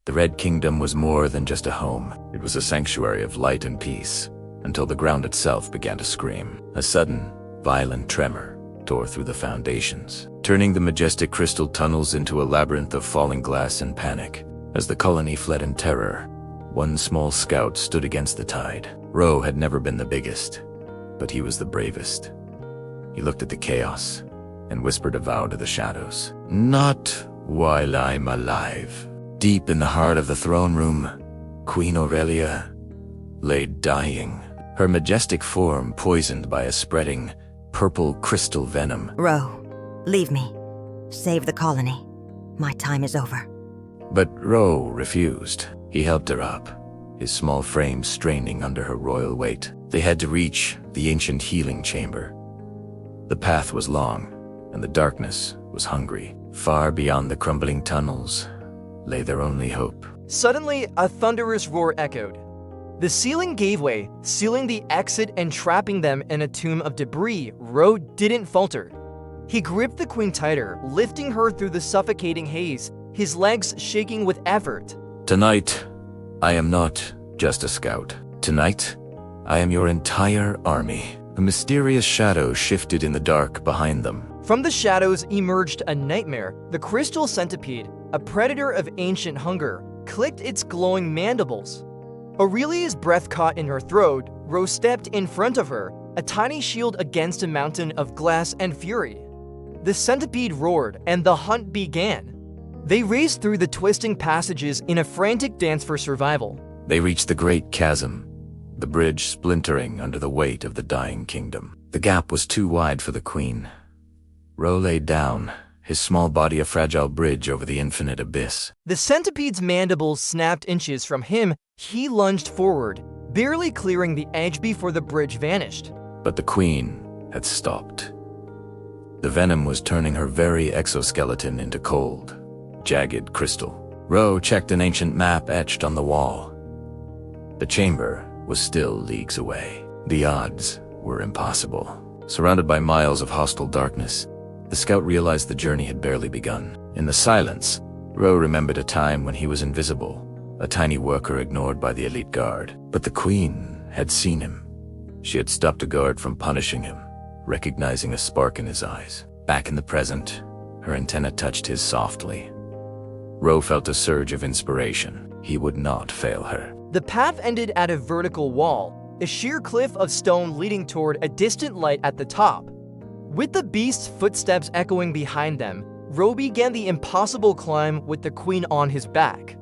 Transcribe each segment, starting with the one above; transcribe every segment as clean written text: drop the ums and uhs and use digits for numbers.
The Red Kingdom was more than just a home. It was a sanctuary of light and peace, until the ground itself began to scream. A sudden, violent tremor tore through the foundations, turning the majestic crystal tunnels into a labyrinth of falling glass and panic. As the colony fled in terror, one small scout stood against the tide. Ro had never been the biggest, but he was the bravest. He looked at the chaos and whispered a vow to the shadows. "Not while I'm alive." Deep in the heart of the throne room, Queen Aurelia lay dying, her majestic form poisoned by a spreading, purple crystal venom. Ro, leave me. Save the colony. My time is over. But Ro refused. He helped her up, his small frame straining under her royal weight. They had to reach the ancient healing chamber. The path was long, and the darkness was hungry. Far beyond the crumbling tunnels lay their only hope. Suddenly, a thunderous roar echoed. The ceiling gave way, sealing the exit and trapping them in a tomb of debris. Ro didn't falter. He gripped the queen tighter, lifting her through the suffocating haze, his legs shaking with effort. "Tonight, I am not just a scout. Tonight, I am your entire army." A mysterious shadow shifted in the dark behind them. From the shadows emerged a nightmare. The crystal centipede, a predator of ancient hunger, clicked its glowing mandibles. Aurelia's breath caught in her throat. Ro stepped in front of her, a tiny shield against a mountain of glass and fury. The centipede roared, and the hunt began. They raced through the twisting passages in a frantic dance for survival. They reached the great chasm, the bridge splintering under the weight of the dying kingdom. The gap was too wide for the queen. Ro lay down, his small body a fragile bridge over the infinite abyss. The centipede's mandibles snapped inches from him. He lunged forward, barely clearing the edge before the bridge vanished. But the queen had stopped. The venom was turning her very exoskeleton into cold, jagged crystal. Ro checked an ancient map etched on the wall. The chamber was still leagues away. The odds were impossible. Surrounded by miles of hostile darkness, the scout realized the journey had barely begun. In the silence, Ro remembered a time when he was invisible, a tiny worker ignored by the elite guard. But the queen had seen him. She had stopped a guard from punishing him, recognizing a spark in his eyes. Back in the present, her antenna touched his softly. Ro felt a surge of inspiration. He would not fail her. The path ended at a vertical wall, a sheer cliff of stone leading toward a distant light at the top. With the beast's footsteps echoing behind them, Ro began the impossible climb with the queen on his back.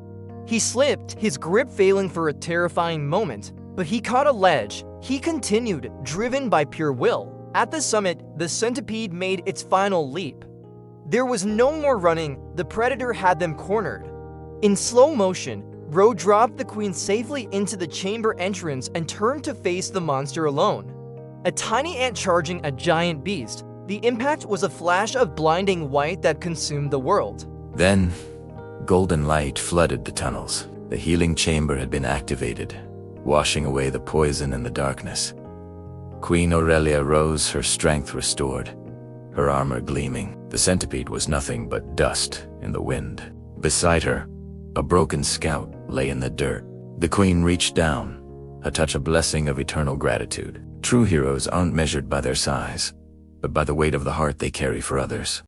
He slipped, his grip failing for a terrifying moment, but he caught a ledge. He continued, driven by pure will. At the summit, the centipede made its final leap. There was no more running. The predator had them cornered. In slow motion, Ro dropped the queen safely into the chamber entrance and turned to face the monster alone. A tiny ant charging a giant beast. The impact was a flash of blinding white that consumed the world. Then, golden light flooded the tunnels. The healing chamber had been activated, washing away the poison and the darkness. Queen Aurelia rose, her strength restored, her armor gleaming. The centipede was nothing but dust in the wind. Beside her, a broken scout lay in the dirt. The queen reached down, a touch of blessing of eternal gratitude. True heroes aren't measured by their size, but by the weight of the heart they carry for others.